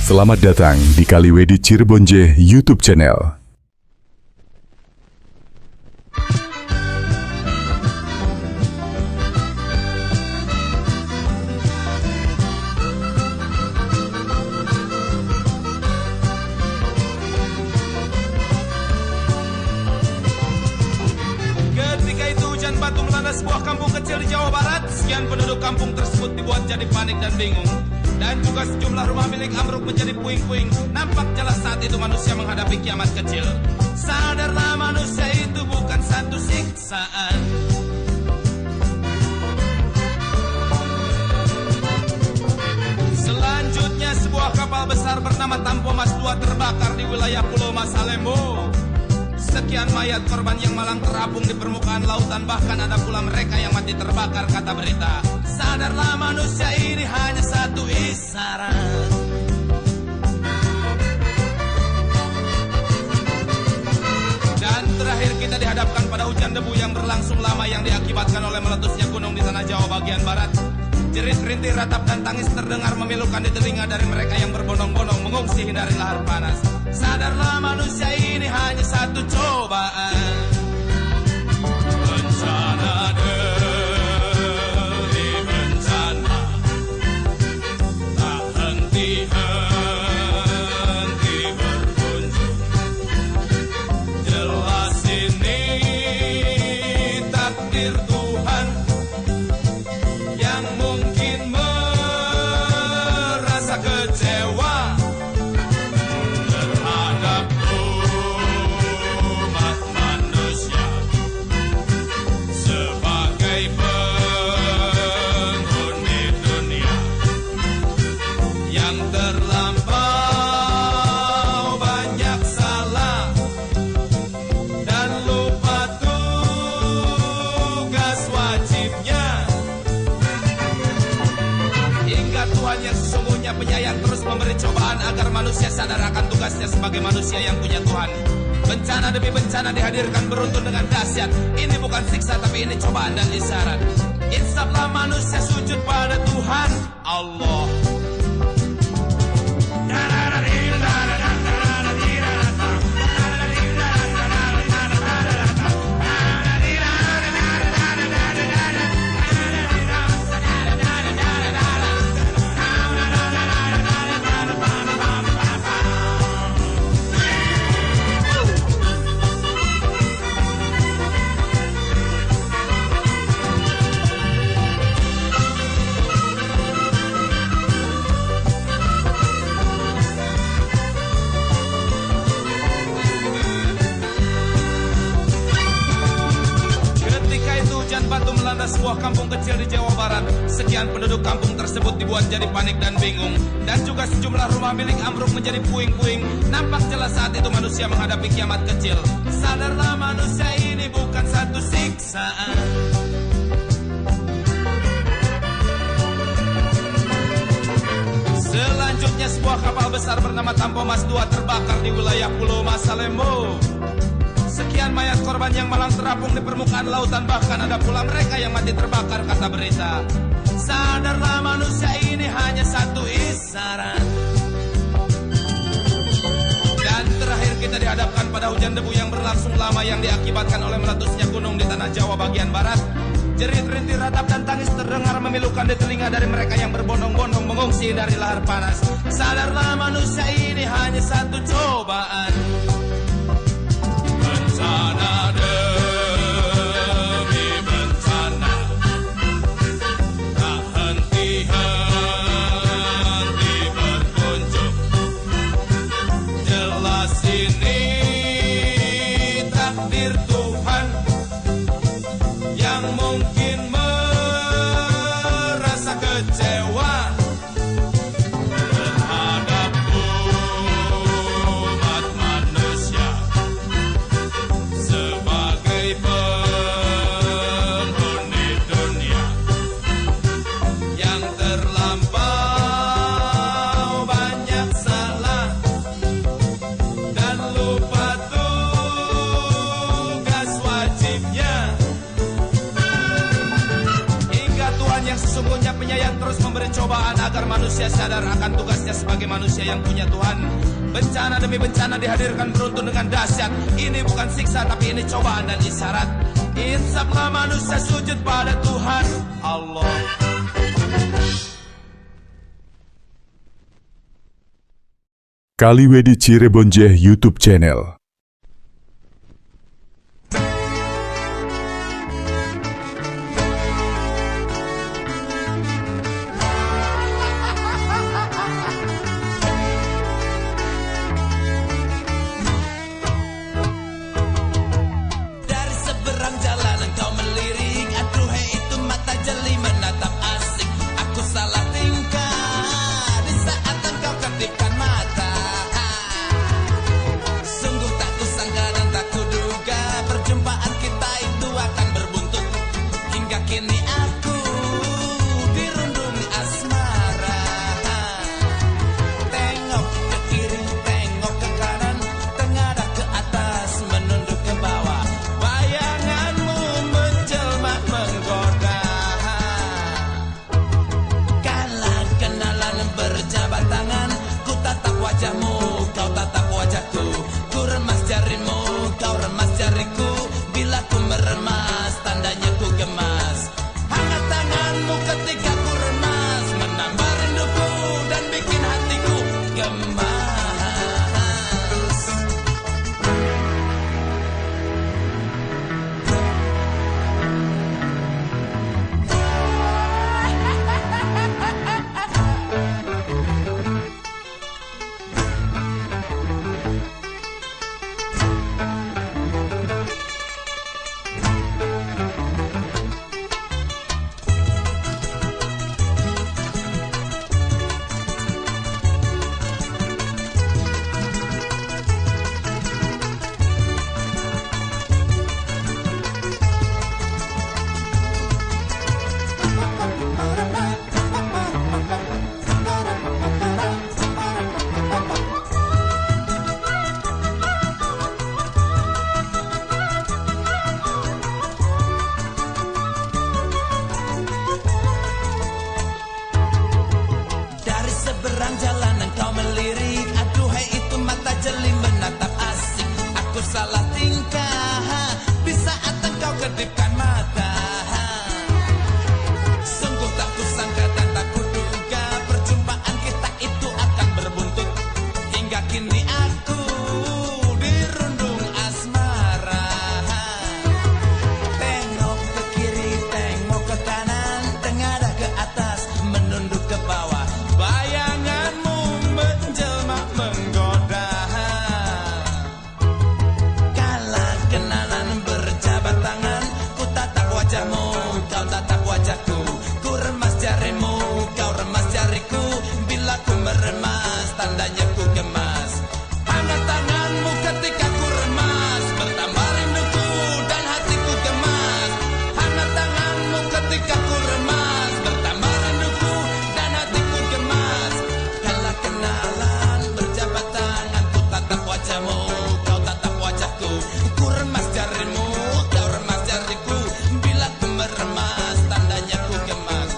Selamat datang di Kaliwedi Cirebon J YouTube channel. Ketika itu hujan batu melanda sebuah kampung kecil di Jawa Barat. Sekian penduduk kampung tersebut dibuat jadi panik dan bingung. Dan juga sejumlah rumah milik ambruk menjadi puing-puing. Nampak jelas saat itu manusia menghadapi kiamat kecil. Sadarlah manusia itu bukan satu siksaan. Selanjutnya sebuah kapal besar bernama Tampomas II terbakar di wilayah Pulau Masalembo. Sekian mayat korban yang malang terapung di permukaan lautan. Bahkan ada pula mereka yang mati terbakar, kata berita. Sadarlah manusia ini hanya satu isyarat. Dan terakhir kita dihadapkan pada hujan debu yang berlangsung lama yang diakibatkan oleh meletusnya gunung di tanah Jawa bagian barat. Jerit, rintih, ratap, dan tangis terdengar memilukan di telinga dari mereka yang berbondong-bondong mengungsi hindari lahar panas. Sadarlah manusia ini hanya satu cobaan. Bencana demi bencana, tak henti-henti berkunjung. Jelas ini takdir Tuhan yang mungkin merasa kecewa terhadap umat manusia sebagai penghuni dunia yang terlampau banyak salah dan lupa tugas wajibnya. Hingga Tuhan yang sesungguhnya penyayang terus memberi cobaan agar manusia sadar akan tugasnya sebagai manusia yang punya Tuhan. Bencana demi bencana dihadirkan beruntun dengan dahsyat. Ini bukan siksa tapi ini cobaan dan isyarat. Insaflah manusia sujud pada Tuhan Allah. Batu melanda sebuah kampung kecil di Jawa Barat. Sekian penduduk kampung tersebut dibuat jadi panik dan bingung. Dan juga sejumlah rumah milik ambruk menjadi puing-puing. Nampak jelas saat itu manusia menghadapi kiamat kecil. Sadarlah manusia ini bukan satu siksaan. Selanjutnya sebuah kapal besar bernama Tampomas II terbakar di wilayah Pulau Masalembo. Sekian mayat korban yang malang terapung di permukaan lautan. Bahkan ada pula mereka yang mati terbakar, kata berita. Sadarlah manusia ini hanya satu isyarat. Dan terakhir kita dihadapkan pada hujan debu yang berlangsung lama yang diakibatkan oleh meletusnya gunung di tanah Jawa bagian barat. Jerit, rintih, ratap, dan tangis terdengar memilukan di telinga dari mereka yang berbondong-bondong mengungsi dari lahar panas. Sadarlah manusia ini hanya satu cobaan. Bencana demi bencana, tak henti-henti berkunjung. Jelas ini takdir Tuhan yang mungkin merasa kecewa terhadap umat manusia Sesungguhnya penyayang terus memberi cobaan agar manusia sadar akan tugasnya sebagai manusia yang punya Tuhan. Bencana demi bencana dihadirkan beruntun dengan dahsyat. Ini bukan siksa tapi ini cobaan dan isyarat. Insaplah manusia sujud pada Tuhan Allah. Kaliwedi Cirebonje YouTube channel. Dari seberang jalan engkau melirik, aduh hei itu mata jeli menatap asik. Aku salah tingkah di saat engkau kedipkan mata. Sungguh tak kusangka dan tak kuduga perjumpaan kita itu akan berbuntut. Hingga kini aku dirundung asmara. Tengok ke kiri, tengok ke kanan, tengadah ke atas, menunduk ke bawah. Bayanganmu menjelma menggoda. Kala kenalan berjabat tangan, ku tatap wajahmu, kau tatap wajahku. Ku remas jarimu, kau remas jariku. Bila ku meremas, tandanya ku gemas. Hangat tanganmu ketika ku remas, menambah rinduku dan bikin hatiku gemas. Dari seberang jalan engkau melirik, aduhai itu mata jeli menatap asik. Aku salah tingkah di saat engkau kedipkan mata. Sungguh tak kusangka dan tak kuduga perjumpaan kita itu akan berbuntut. Hingga kini aku dirundung asmara. Tengok ke kiri, tengok ke kanan, tengadah ke atas, menunduk ke bawah. Bayanganmu menjelma menggoda. Kala kenalan berjabat tangan, ku tatap wajahmu, kau tatap wajahku. Ku remas jarimu, kau remas jariku. Bila ku meremas, tandanya ku gemas. Hangat tanganmu ketika ku remas, bertambah rinduku dan hatiku gemas. Hangat tanganmu ketika ku remas, bertambah rinduku dan hatiku gemas. Kala kenalan berjabat tangan, ku tatap wajahmu, kau tatap wajahku. Ku remas jarimu, kau remas jariku. Bila ku meremas, tandanya ku gemas.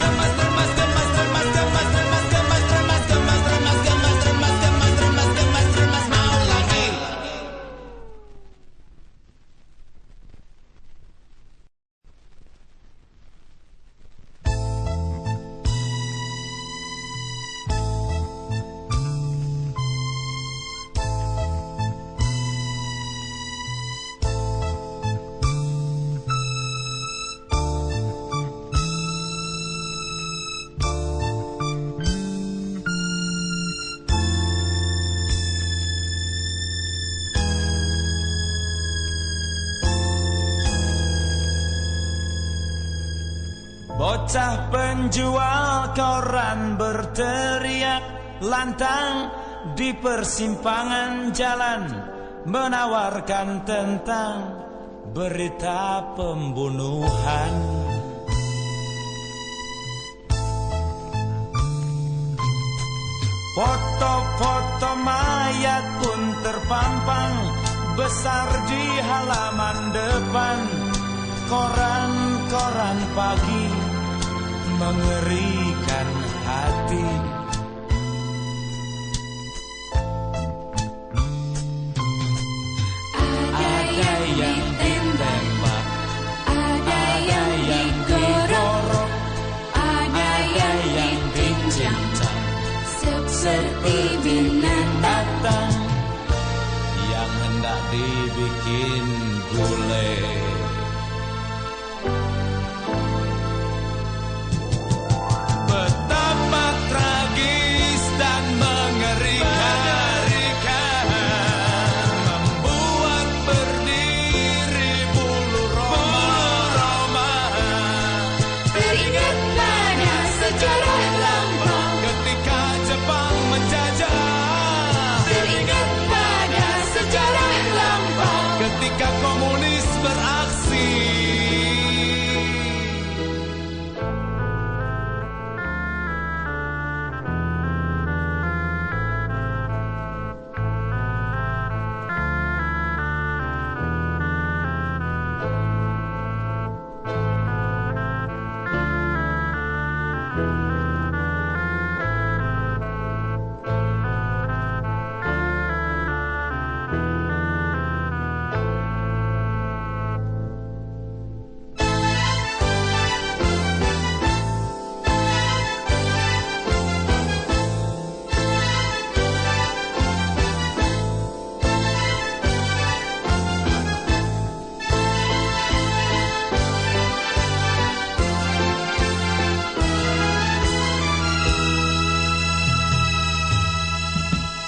Gemas, gemas, gemas, gemas, gemas, gemas, gemas, gemas, gemas, gemas, gemas, gemas, gemas, gemas, gemas, gemas, mau lagi. Bocah penjual koran berteriak lantang di persimpangan jalan, menawarkan tentang berita pembunuhan. Foto-foto mayat pun terpampang besar di halaman depan koran-koran pagi mengerikan hati. Ada yang ditembak, ada yang digorok, ada yang dicincang seperti binatang yang hendak dibikin gulai. Betapa tragis dan mengerikan, membuat berdiri bulu roma. Teringat pada sejarah lampau, Ketika Jepang menjajah, teringat pada sejarah lampau. ketika komunis beraksi.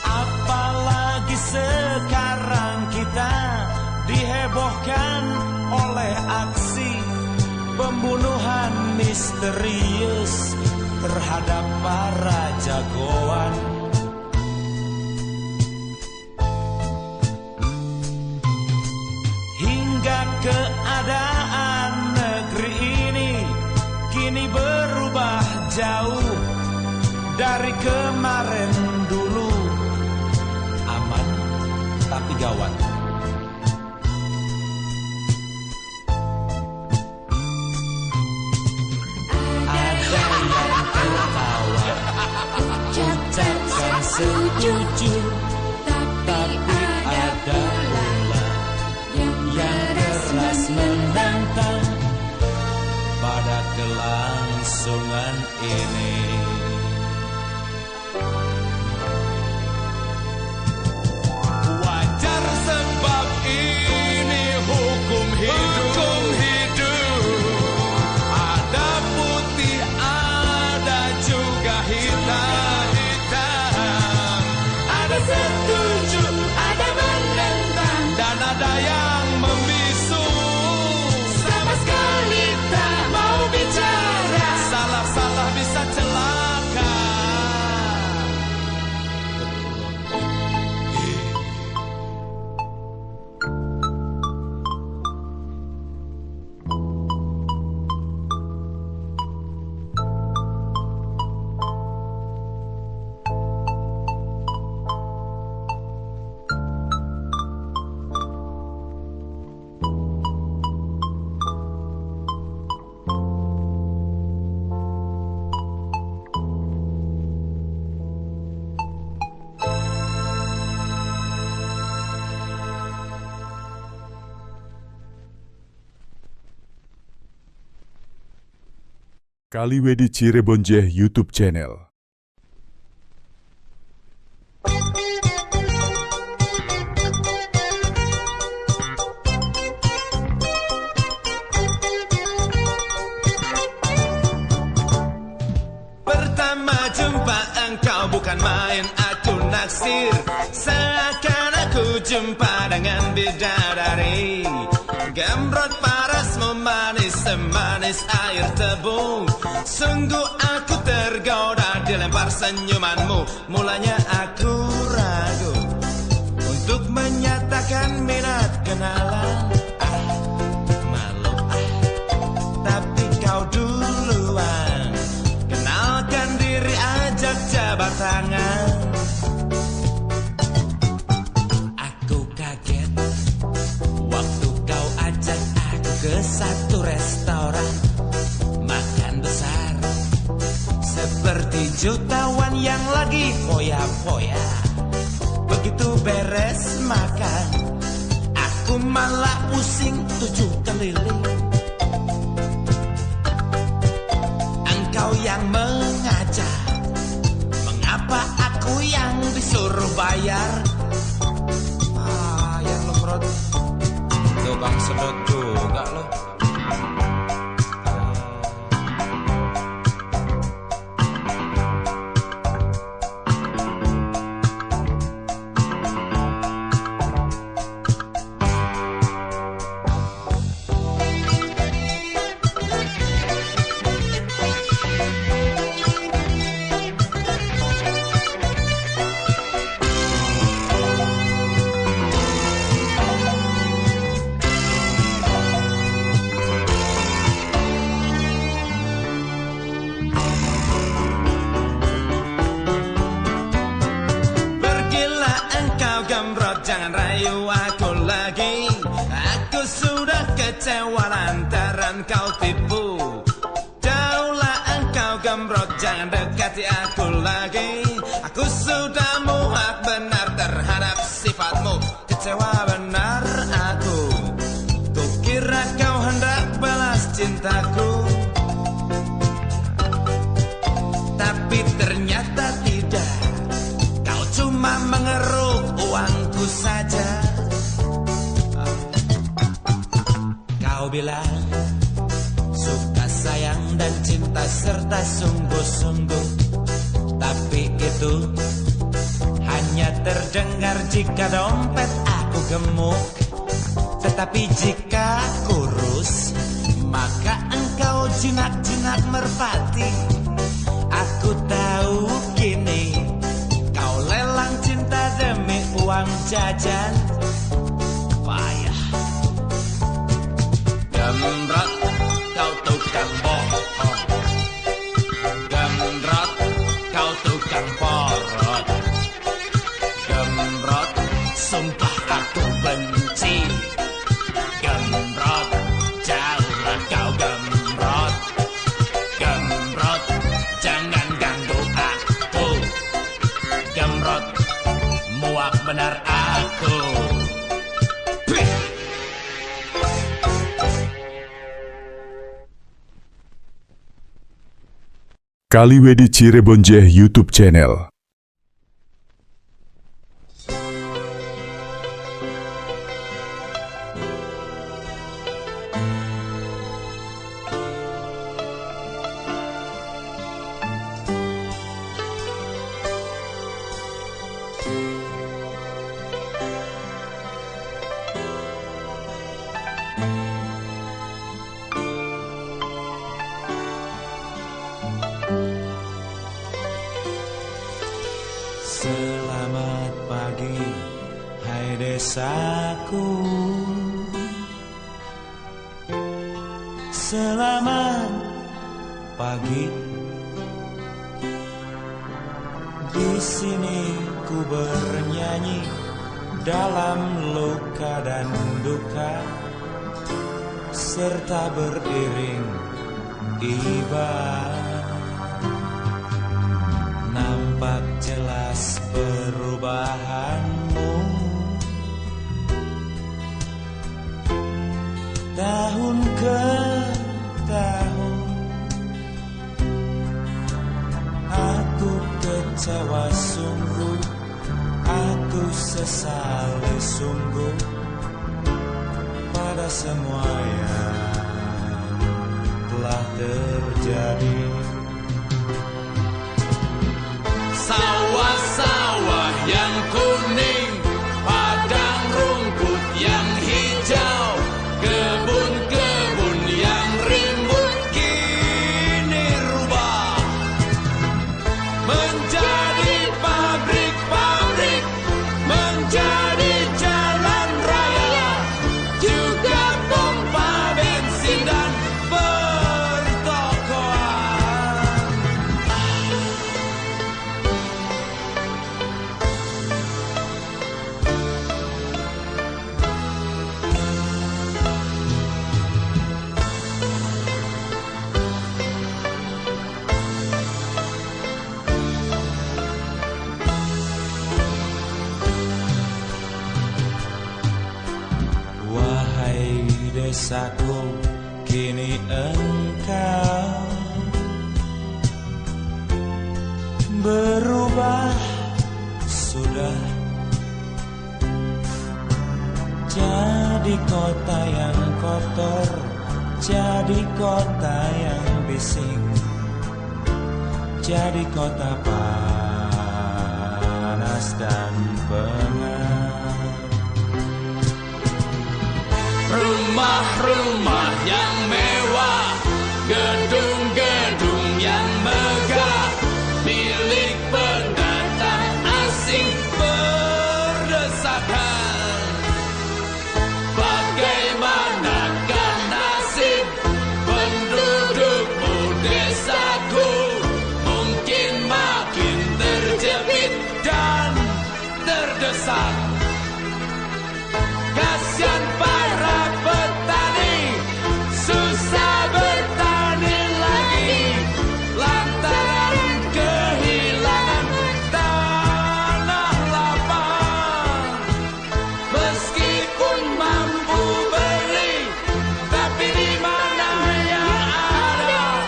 Apalagi sekarang kita dihebohkan oleh aksi pembunuhan misterius terhadap para jagoan. Hingga keadaan negeri ini kini berubah jauh dari kemarin dulu. Aman tapi gawat. Ada yang tertawa, Ucapkan setuju, tapi ada pula yang keras menantang pada kelangsungan ini. Wajar sebab ini hukum hidup. Ada putih, ada juga hitam. Ada setuju, ada menentang, dan ada yang membisu. sama sekali tak mau bicara. Salah-salah bisa celaka. Kaliwedi Cirebonje YouTube channel. Pertama jumpa engkau bukan main, aku naksir. Seakan aku jumpa dengan bidadari. Gemrot paras memanis semanis air tebu. Sungguh aku tergoda dilempar senyumanmu. Mulanya aku ragu untuk menyatakan minat kenalan. Malu tapi kau duluan. Kenalkan diri, ajak jabat tangan. Aku kaget waktu kau ajak aku ke satu restoran makan besar. seperti jutawan yang lagi foya-foya. Begitu beres makan, aku malah pusing 7 keliling. Engkau yang mengajak, mengapa aku yang disuruh bayar? Yang lemrot, tukang sedot juga loh. Jangan rayu aku lagi, aku sudah kecewa lantaran kau tipu. Jauhlah engkau gembrot, jangan dekati aku lagi. Aku sudah muak benar terhadap sifatmu. Kecewa benar aku, kukira kau hendak balas cintaku, tapi ternyata tidak. Kau cuma mengeruk uangku saja. Kau bilang suka, sayang dan cinta serta sungguh-sungguh, tapi itu hanya terdengar jika dompet aku gemuk. Tetapi jika kurus, maka engkau jinak-jinak merpati. Aku tahu kini kau lelang cinta demi uang jajan. Payah. Gembrot, kau tukang bohong. Gembrot, kau tukang porot. Gembrot, sumpah aku benci. Gembrot, jauhlah kau gembrot. Gembrot, jangan ganggu aku. Gembrot, muak benar aku. Kaliwedi Cirebonje YouTube channel. Selamat pagi, hai desaku. Selamat pagi. Di sini ku bernyanyi dalam luka dan duka, serta beriring iba. Nampak jelas perubahanmu, tahun ke tahun. Aku kecewa sungguh, aku sesali sungguh pada semua yang telah terjadi. Sawah-sawah yang kuning, padang rumput yang hijau, kebun-kebun yang rimbun kini rubah menjadi pabrik-pabrik, menjadi jalan raya, juga pompa bensin dan pertokoan. desaku, kini engkau berubah sudah jadi kota yang kotor, jadi kota yang bising, jadi kota panas dan pengap. Rumah-rumah yang mewah, gedung-gedung yang megah, milik pendatang asing berdesakan. Bagaimanakah nasib pendudukmu desaku? Mungkin makin terjepit dan terdesak. Kasihan para petani, susah bertani lagi lantaran kehilangan tanah lapang. Meskipun mampu beli, tapi di mana yang ada?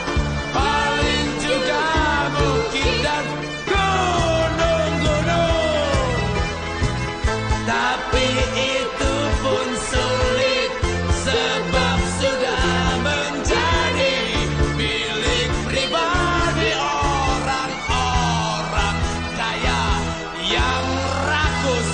Paling juga bukit dan gunung-gunung. Tapi itu pun sulit, sebab sudah menjadi milik pribadi orang-orang kaya yang rakus.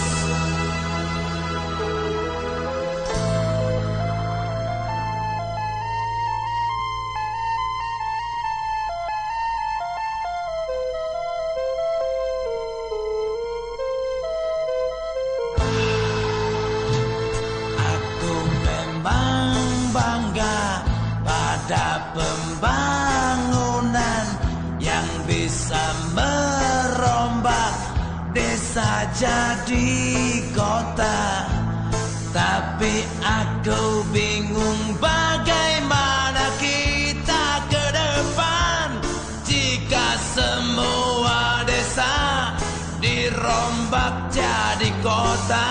Aku memang bangga pada pembangunan yang bisa merombak desa jadi kota. Tapi aku bingung bagaimana kita ke depan jika semua desa dirombak jadi kota.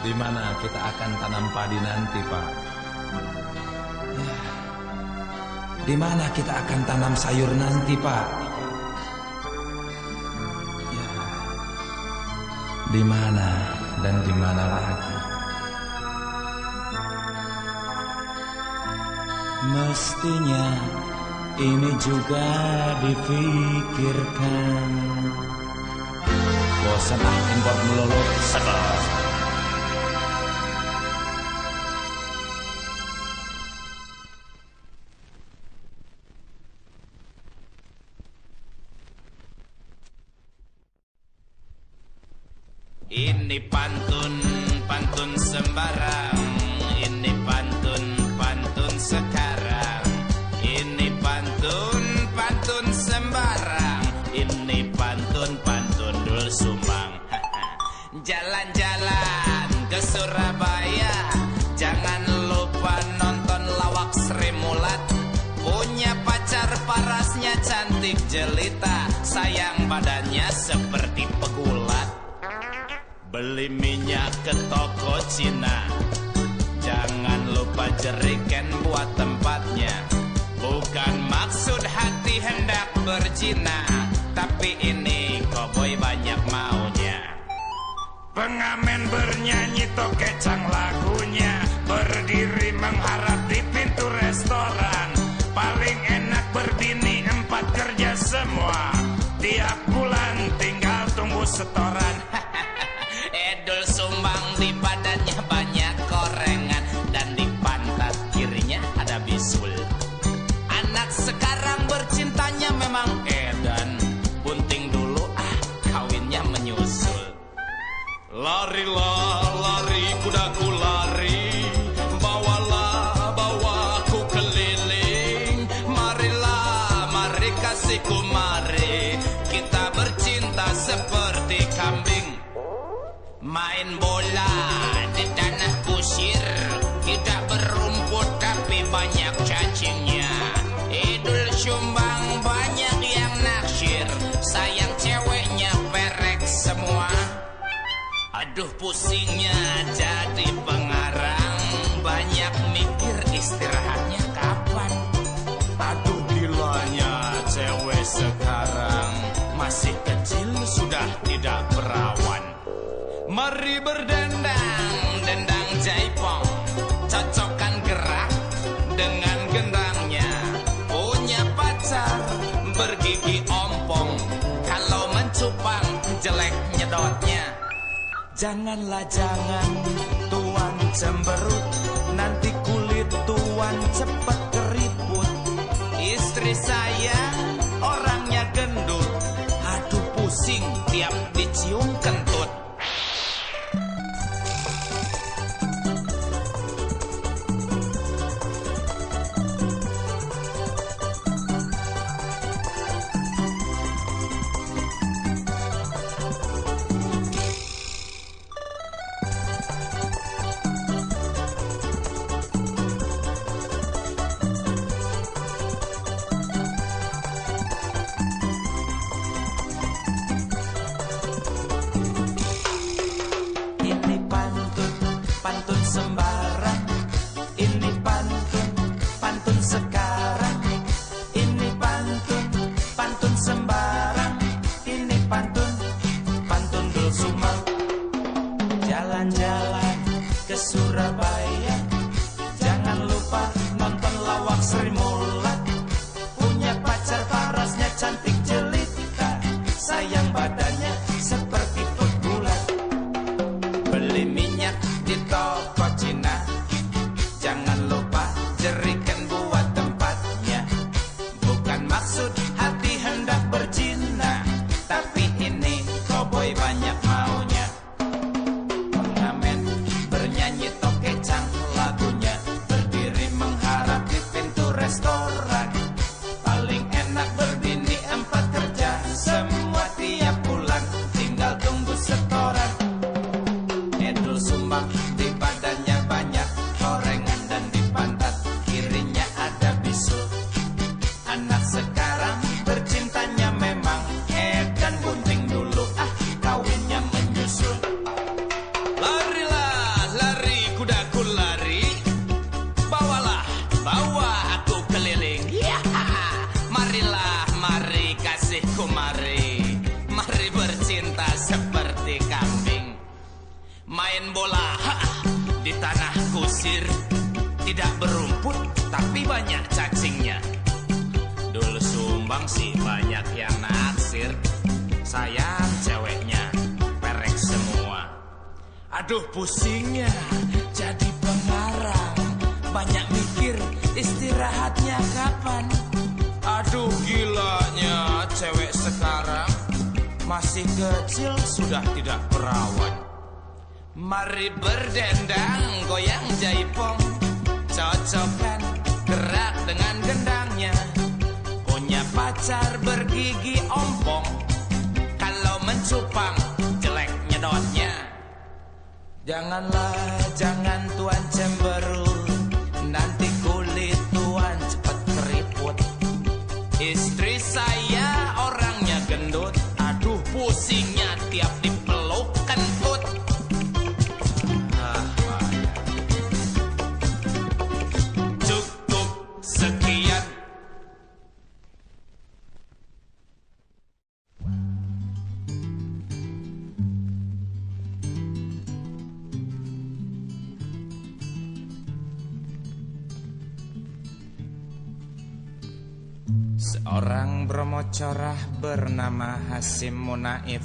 Di mana kita akan tanam padi nanti, Pak? Di mana kita akan tanam sayur nanti, Pak? Ya. Di mana dan di mana lagi? Mestinya ini juga dipikirkan. Bosan import melulu, sedot. Ini pantun sembarang, ini pantun sekarang. Ini pantun sembarang, ini pantun dul sumbang. Jalan-jalan ke Surabaya, jangan lupa nonton lawak Sri Mulat. Punya pacar parasnya cantik jelita, sayang badannya seperti pegulat. Beli minyak ke toko Cina, jangan lupa jeriken buat tempatnya. Bukan maksud hati hendak berzina, tapi ini koboi banyak maunya. Pengamen bernyanyi tokecang lagunya, berdiri mengharap di pintu restoran. Paling enak berbini 4 kerja semua, tiap bulan tinggal tunggu setoran. Edul sumbang di badannya banyak korengan, dan di pantat kirinya ada bisul. Anak sekarang bercintanya memang edan, bunting dulu kawinnya menyusul. Larilah lari kudaku lari, bawaku keliling. Marilah mari kasihku mari, kita bercinta seperti kambing. Main bola di tanah kusir, tidak berumput tapi banyak cacingnya. Idul sumbang banyak yang naksir, sayang ceweknya perek semua. Aduh pusingnya jadi pengarang, banyak mikir istirahatnya kapan. Aduh gilanya cewek sekarang, masih kecil sudah tidak perawan. Mari berdendang, dendang jaipong, cocokkan gerak dengan gendangnya. Punya pacar bergigi ompong, kalau mencupang jelek nyedotnya. Janganlah jangan tuan cemberut, nanti kulit tuan cepet keriput. Istri saya orangnya gendut, aduh pusing tiap dicium kentut. Pantun sembarang, ini pantun sekarang. Ini pantun sembarang, ini pantun Dul Sumbang. Jalan-jalan ke Surabaya, jangan lupa nonton lawak Sri Mulat. Punya pacar parasnya cantik jelita, sayang badannya seperti pegulat. Beli minyak di toko Cina, jangan lupa jerikan buat tempatnya. Bukan maksud hati hendak berzina, tapi ini koboi banyak maunya. Pengamen bernyanyi tokecang lagunya, berdiri mengharap di pintu restoran. Paling enak berbini 4 kerja, semua tiap bulan tinggal tunggu setoran. Dul Sumbang di badannya banyak gorengan dan di pantat kirinya ada bisul. Anak sekarang bercintanya memang edan gunting dulu, kawinnya menyusul. Larilah lari kudaku lari, bawa aku keliling. Marilah mari kasihku mari, mari bercinta seperti kambing. Main bola di tanah kusir, tidak berumput tapi banyak cacingnya. Dul Sumbang sih banyak yang naksir, sayang ceweknya perek semua. Aduh pusingnya jadi pengarang, banyak mikir istirahatnya kapan. Aduh gilanya cewek sekarang, masih kecil sudah tidak perawan. Mari berdendang, goyang jaipong, cocokkan gerak dengan gendangnya. Punya pacar bergigi ompong, kalau mencupang jelek nyedotnya. Jangan tuan cemberut, nanti kulit tuan cepet keriput. Istri saya orangnya gendut, aduh pusingnya tiap dipeluk kentut. Cukup sekian. Seorang bromocorah bernama Hasim Munaif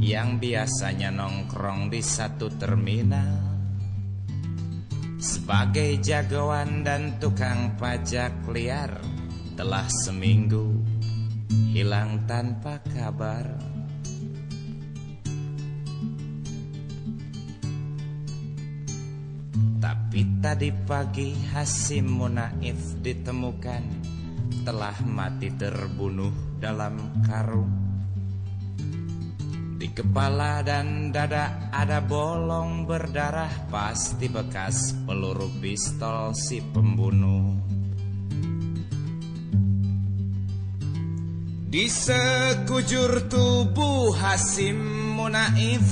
yang biasanya nongkrong di satu terminal. Sebagai jagoan dan tukang pajak liar, telah seminggu hilang tanpa kabar. Tapi tadi pagi Hasim Munaif ditemukan telah mati terbunuh dalam karung. Di kepala dan dada ada bolong berdarah, pasti bekas peluru pistol si pembunuh. Di sekujur tubuh Hasim Munaif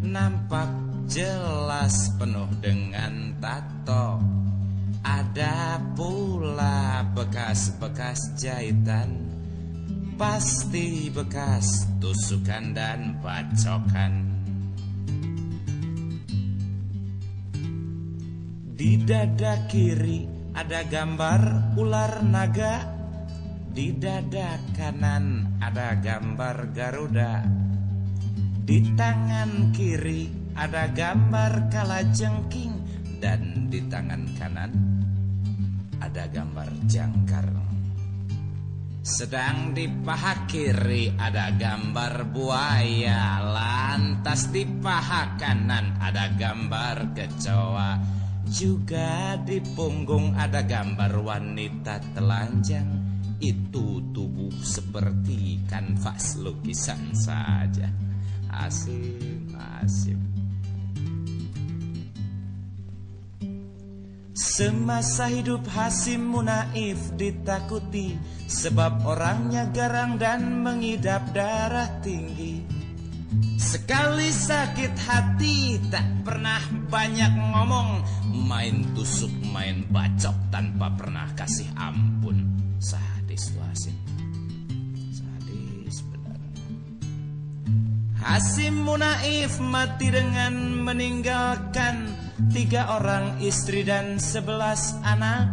nampak jelas penuh dengan tato. Ada pula bekas-bekas jahitan, pasti bekas tusukan dan bacokan. Di dada kiri ada gambar ular naga, di dada kanan ada gambar Garuda, di tangan kiri ada gambar kalajengking, dan di tangan kanan ada gambar jangkar. Sedang di paha kiri ada gambar buaya, lantas di paha kanan ada gambar kecoa. Juga di punggung ada gambar wanita telanjang. Itu tubuh seperti kanvas lukisan saja. Asim, asim. Semasa hidup Hasim Munaif ditakuti, sebab orangnya garang dan mengidap darah tinggi. Sekali sakit hati tak pernah banyak ngomong, main tusuk main bacok tanpa pernah kasih ampun. Sadis tuh Hasim, sadis benar. Hasim Munaif mati dengan meninggalkan 3 orang istri dan 11 anak,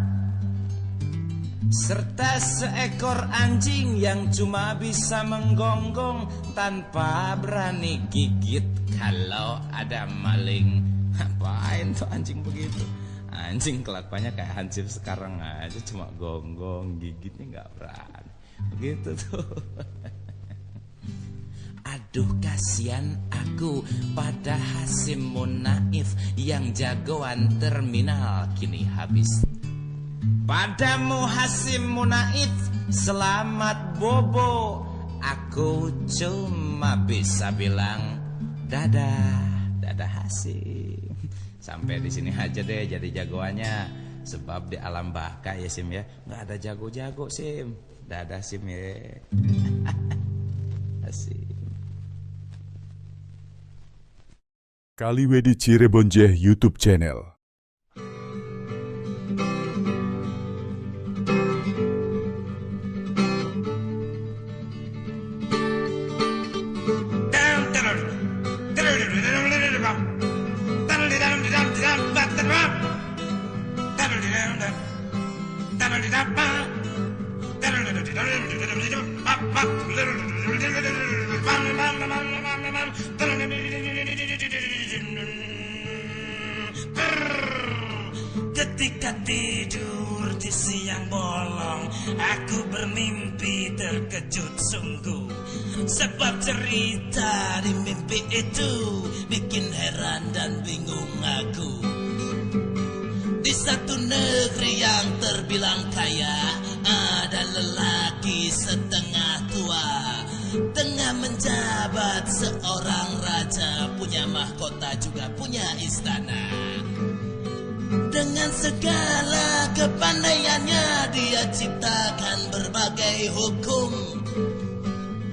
serta seekor anjing yang cuma bisa menggonggong tanpa berani gigit kalau ada maling. Ngapain tuh anjing begitu? Anjing kelakuannya kayak Hansip sekarang aja, cuma gonggong, gigitnya nggak berani. Begitu tuh. Aduh kasihan aku pada Hasim Munaif yang jagoan terminal kini habis. Padamu Hasim Munaif selamat bobo, aku cuma bisa bilang dadah, dadah Hasim. Sampai di sini aja deh jadi jagoannya, sebab di alam baka ya Sim ya, nggak ada jago-jago Sim. Dadah Sim ya. Hasim. Kaliwedi Cirebonje YouTube channel. Ketika tidur di siang bolong, aku bermimpi terkejut sungguh. Sebab cerita di mimpi itu bikin heran dan bingung aku. Di satu negeri yang terbilang kaya, ada lelaki setengah tua, tengah menjabat seorang raja, punya mahkota juga punya istana. Dengan segala kepandaiannya dia ciptakan berbagai hukum.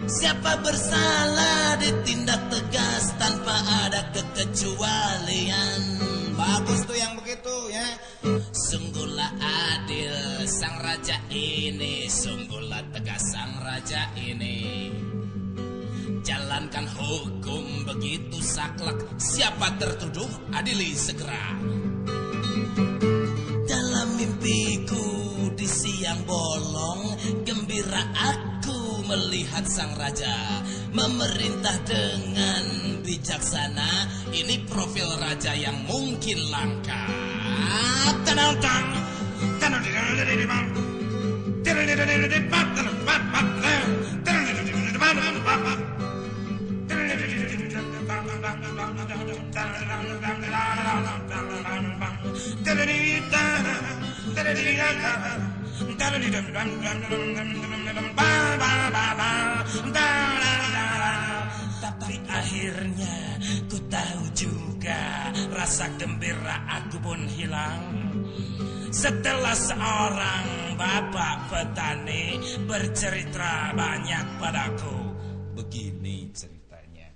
Siapa bersalah ditindak tegas tanpa ada kekecualian. Bagus tuh yang begitu ya. Sungguhlah adil sang raja ini, sungguhlah tegas sang raja ini. Jalankan hukum begitu saklek, siapa tertuduh adili segera. Dalam mimpiku di siang bolong, gembira aku melihat sang raja memerintah dengan bijaksana. Ini profil raja yang mungkin langka. Tapi akhirnya ku tahu juga rasa gembira aku pun hilang setelah seorang bapak petani bercerita banyak padaku. Begini ceritanya.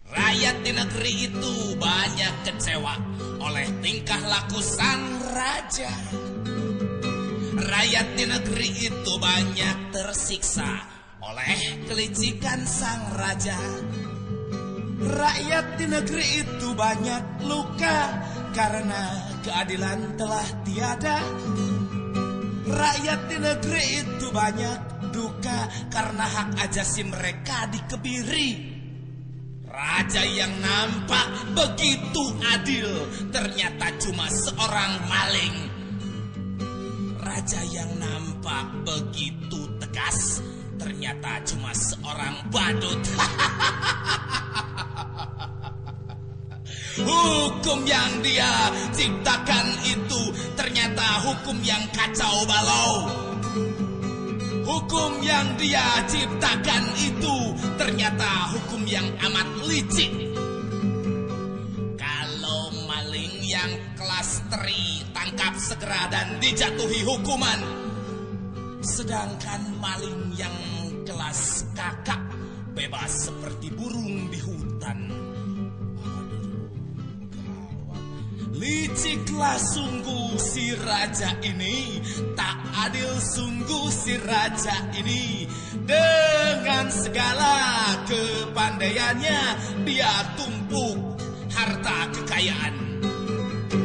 Rakyat di negeri itu banyak kecewa oleh tingkah laku sang raja. Rakyat di negeri itu banyak tersiksa oleh kelicikan sang raja. Rakyat di negeri itu banyak luka karena keadilan telah tiada. Rakyat di negeri itu banyak duka karena hak ajasi mereka dikebiri. Raja yang nampak begitu adil ternyata cuma seorang maling. Raja yang nampak begitu tegas ternyata cuma seorang badut. Hukum yang dia ciptakan itu ternyata hukum yang kacau balau. Hukum yang dia ciptakan itu ternyata hukum yang amat licik. Kalau maling yang kelas 3 tangkap segera dan dijatuhi hukuman, sedangkan maling yang kelas kakak bebas seperti burung di hutan. Liciklah sungguh si raja ini, tak adil sungguh si raja ini. Dengan segala kepandaiannya dia tumpuk harta kekayaan.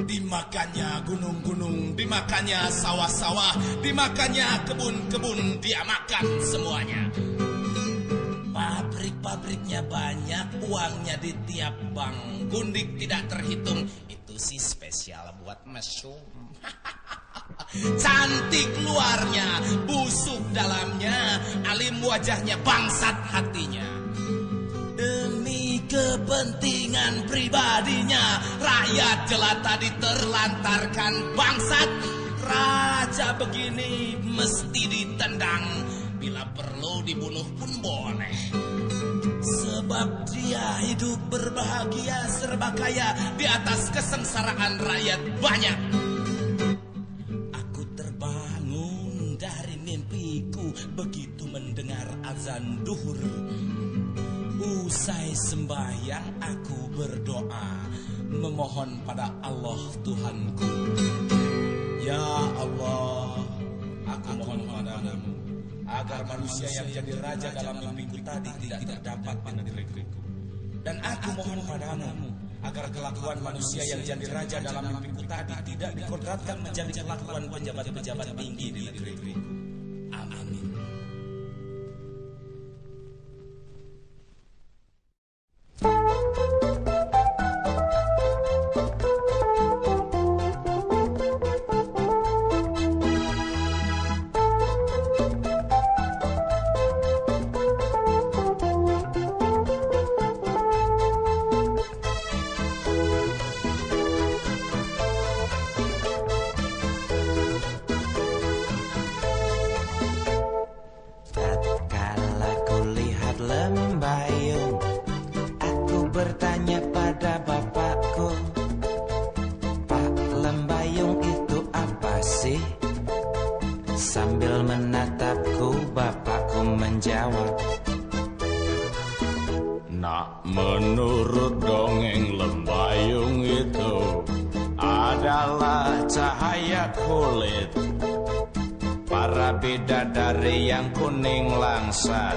Dimakannya gunung-gunung, dimakannya sawah-sawah, dimakannya kebun-kebun, dia makan semuanya. Pabrik-pabriknya banyak, uangnya di tiap bank, gundik tidak terhitung. Itu sih spesial buat mesum. Cantik luarnya, busuk dalamnya, alim wajahnya, bangsat hatinya. Demi kepentingan pribadinya, rakyat jelata diterlantarkan, bangsat. Raja begini mesti ditendang, bila perlu dibunuh pun boleh. Sebab dia hidup berbahagia serba kaya di atas kesengsaraan rakyat banyak. Aku terbangun dari mimpiku begitu mendengar azan duhur. Usai sembahyang aku berdoa memohon pada Allah Tuhanku. Ya Allah, aku mohon padamu agar manusia yang jadi raja dalam mimpiku tadi tidak terdapat di negeriku. Dan aku mohon padamu agar kelakuan manusia yang jadi raja dalam mimpiku tadi tidak dikodratkan menjadi kelakuan pejabat-pejabat tinggi di negeriku. Amin. Menurut dongeng lembayung itu adalah cahaya kulit para bidadari yang kuning langsat.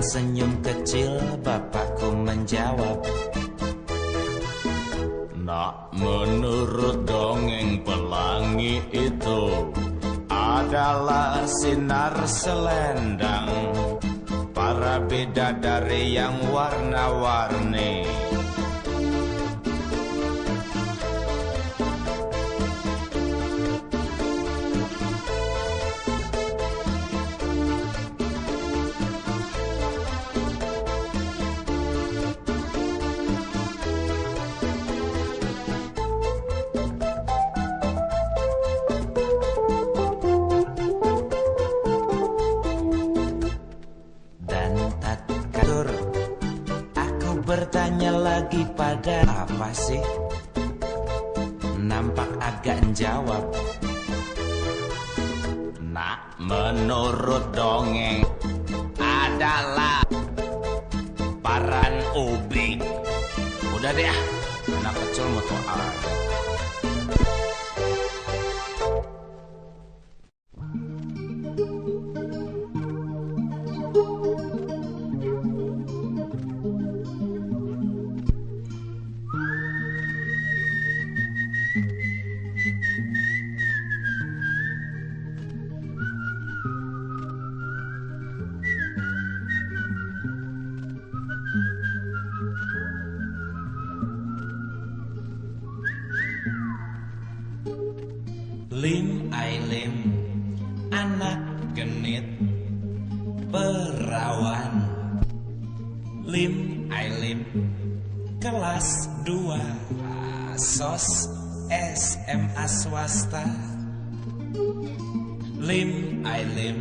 Senyum kecil bapakku menjawab, Nak, menurut dongeng pelangi itu adalah sinar selendang para bidadari yang warna-warni. bertanya lagi pada apa sih? Nampak agak jawab. Nak, menurut dongeng adalah paran ubi. Udah deh, anak kecil mau tuh ada. Lim ai lim, anak genit perawan. Lim ai lim, kelas 2 sos SMA swasta. Lim ai lim,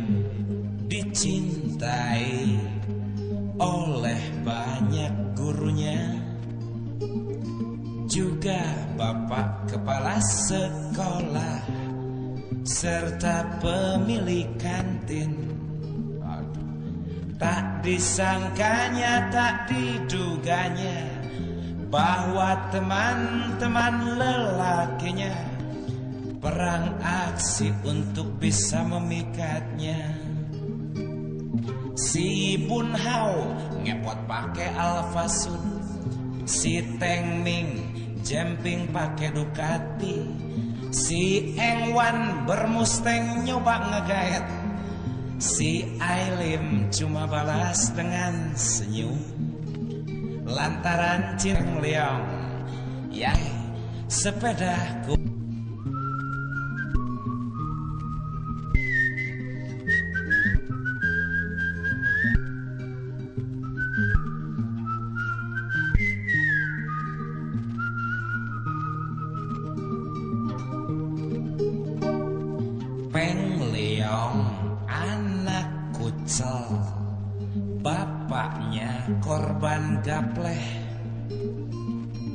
dicintai oleh banyak gurunya, juga bapak kepala sekolah serta pemilik kantin. Tak disangkanya, tak diduganya bahwa teman-teman lelakinya perang aksi untuk bisa memikatnya. Si Bun Hao ngepot pakai Alfa Sud, si Teng Ming jumping pakai Ducati, si Eng Wan bermustang nyoba ngegaet, si Ailim cuma balas dengan senyum lantaran Cireng Leong yang sepedaku. Peng Leong anak kucel, bapaknya korban gapleh.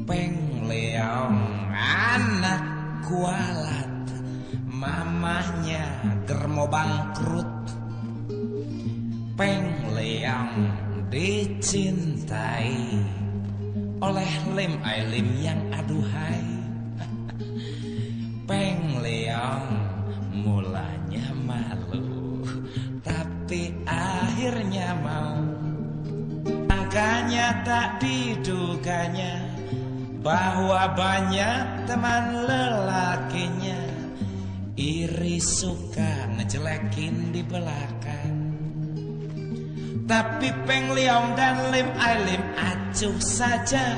Peng Leong anak kualat, mamahnya germo bangkrut. Peng Leong dicintai oleh Lim ai lim yang aduhai. Peng Leong mulanya malu, tapi akhirnya mau. Angkanya tak diduganya bahwa banyak teman lelakinya iri suka ngejelekin di belakang. Tapi Peng Leong dan Lim ai lim acuh saja.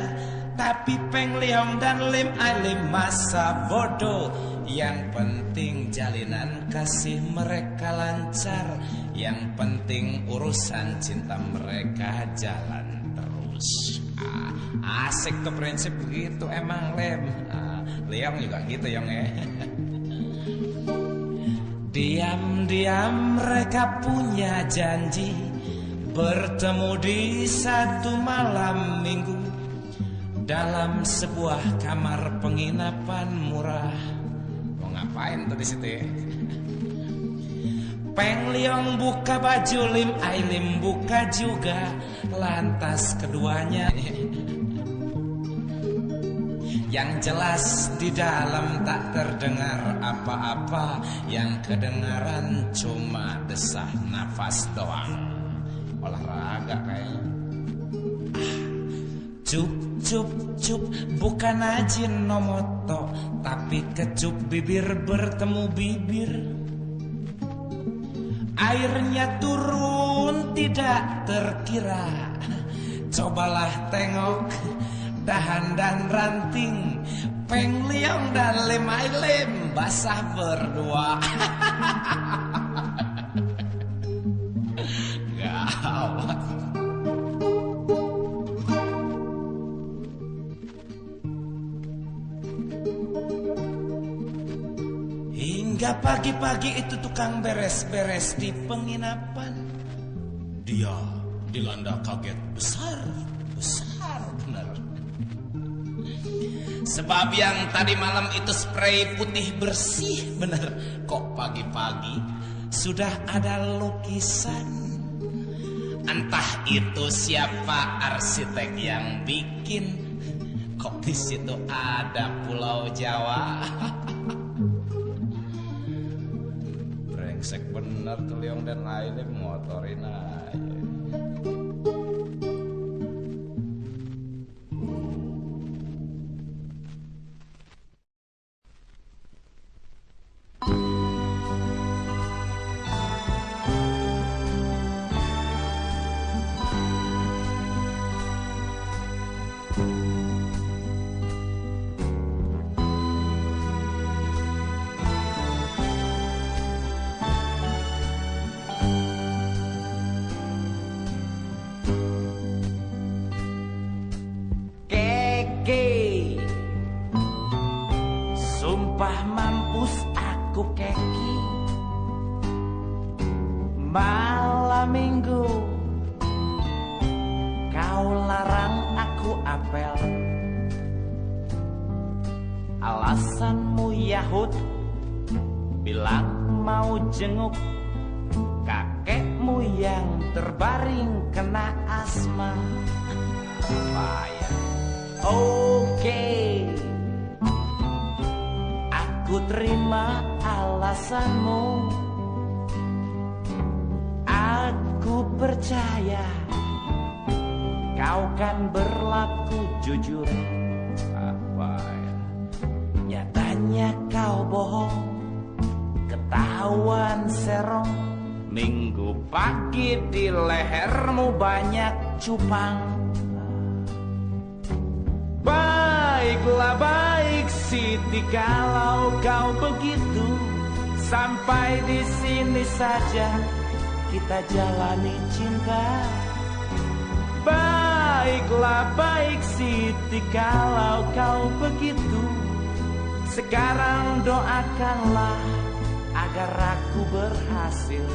Tapi Peng Leong dan Lim ai lim masa bodoh. Yang penting jalinan kasih mereka lancar, yang penting urusan cinta mereka jalan terus. Asik tuh prinsip begitu emang Lem. Leong juga gitu Yong ya. Diam-diam mereka punya janji bertemu di satu malam minggu dalam sebuah kamar penginapan murah. Ngapain tuh di situ ya? Peng Leong buka baju, Lim ai lim buka juga. Lantas keduanya yang jelas di dalam tak terdengar apa-apa. Yang kedengaran cuma desah nafas doang. Olahraga kayaknya. Cup cup cup, bukan Ajinomoto, tapi kecup bibir bertemu bibir. Airnya turun tidak terkira. Cobalah tengok dahan dan ranting Peng Leong dan Lim ai lim basah berdua. Gawat. Hingga pagi-pagi itu tukang beres-beres di penginapan, dia dilanda kaget besar. Sebab yang tadi malam itu spray putih bersih bener. Kok pagi-pagi sudah ada lukisan? Entah itu siapa arsitek yang bikin. Kok di situ ada Pulau Jawa? Brengsek bener tuh Leong dan lainnya motorin aja. Sumpah mampus aku keki. Malam minggu kau larang aku apel. Alasanmu Yahud, bilang mau jenguk kakekmu yang terbaring kena asma. Apa ya? Oke, aku terima alasanmu. Aku percaya kau kan berlaku jujur. Apa ya? Nyatanya kau bohong, ketahuan serong. Minggu pagi di lehermu banyak cupang. Baiklah baik Siti kalau kau begitu. Sampai di sini saja kita jalani cinta. Baiklah baik Siti kalau kau begitu. Sekarang doakanlah agar aku berhasil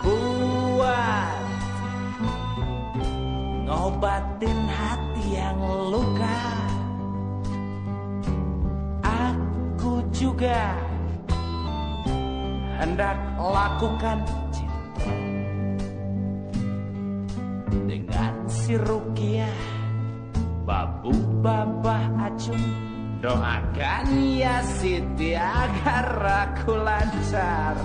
buat ngobatin hati yang luka. Aku juga hendak lakukan cinta dengan si Rukiah, Babu Babah Acung. Doakan ya Siti agar aku lancar.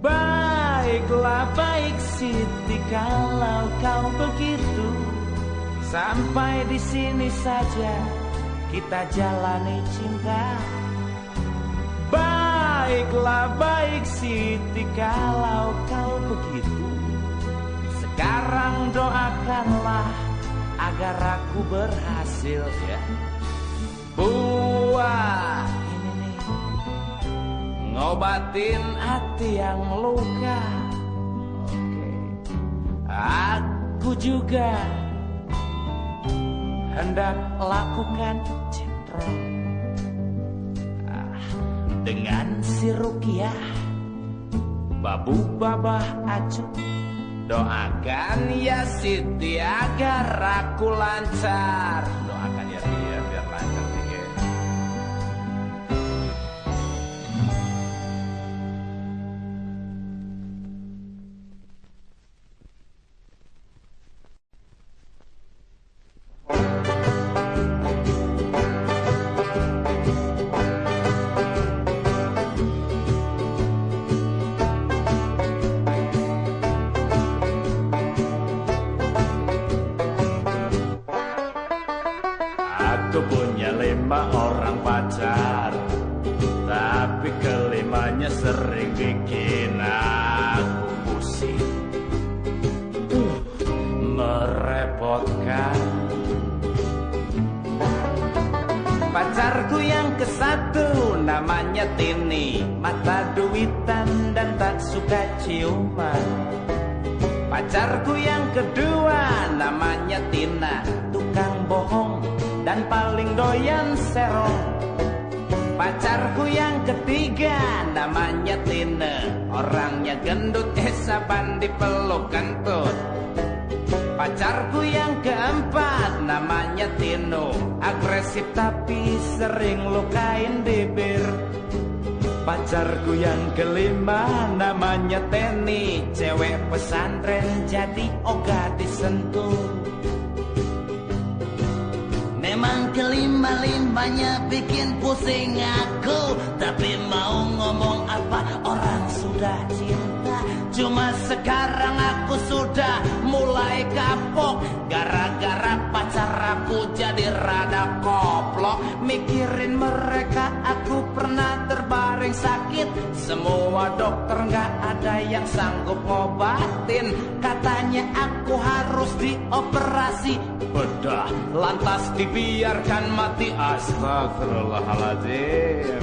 Baiklah baik Siti kalau kau begitu. Sampai di sini saja kita jalani cinta. Baiklah baik Siti kalau kau begitu. Sekarang doakanlah agar aku berhasil ya. Buat ini nih, ngobatin hati yang luka. Oke, aku juga hendak lakukan cinta dengan si Rukiah, Babu Babah Acung. Doakan ya Siti agar aku lancar. Doakan ya dia biar lancar nih. namanya Tini, mata duitan dan tak suka ciuman. Pacarku yang kedua namanya Tina, tukang bohong dan paling doyan serong. Pacarku yang ketiga namanya Tina, orangnya gendut saban dipeluk kentut. Pacarku yang keempat namanya Tino, agresif tapi sering lukain bibir. Pacarku yang kelima namanya Teni, cewek pesantren jadi ogah disentuh. Memang kelima-limanya bikin pusing aku, tapi mau ngomong apa orang sudah cinta. Cuma sekarang aku sudah mulai kapok, gara-gara pacar aku jadi rada koplok. Mikirin mereka aku pernah terbaring sakit, semua dokter gak ada yang sanggup ngobatin. Katanya aku harus dioperasi bedah, lantas dibiarkan mati. Astagfirullahaladzim.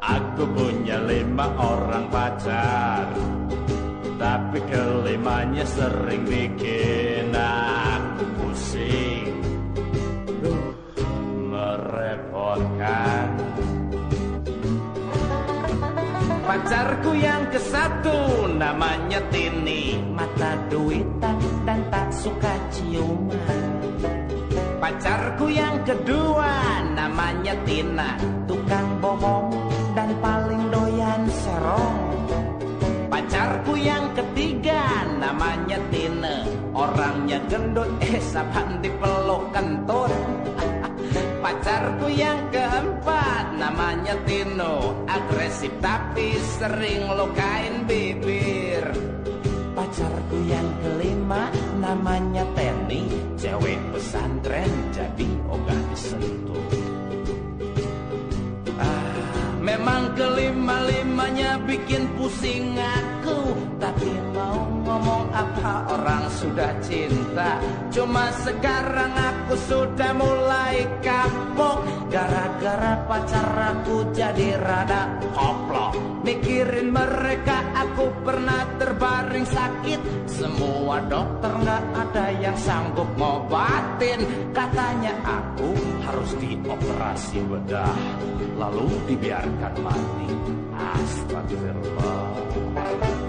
Aku punya 5 orang pacar, tapi kelimanya sering bikin aku pusing. Merepotkan. Pacarku yang ke-1 namanya Tini, mata duitan dan tak suka ciuman. Pacarku yang kedua namanya Tina, tukang bohong dan paling doyan serong. Pacarku yang ketiga namanya Tina, orangnya gendut saban dipeluk kentut. Pacarku yang keempat namanya Tino, agresif tapi sering lukain bibir. Pacarku yang kelima namanya Teni, cewek pesantren jadi ogah disentuh. Memang kelima-limanya bikin pusing aku, tapi mau ngomong apa orang sudah cinta. Cuma sekarang aku sudah mulai kapok, gara-gara pacar aku jadi rada koplok. Mikirin mereka aku pernah terbaring sakit, semua dokter gak ada yang sanggup ngobatin. Katanya aku harus dioperasi bedah, lalu dibiarkan mati. Astagfirullah.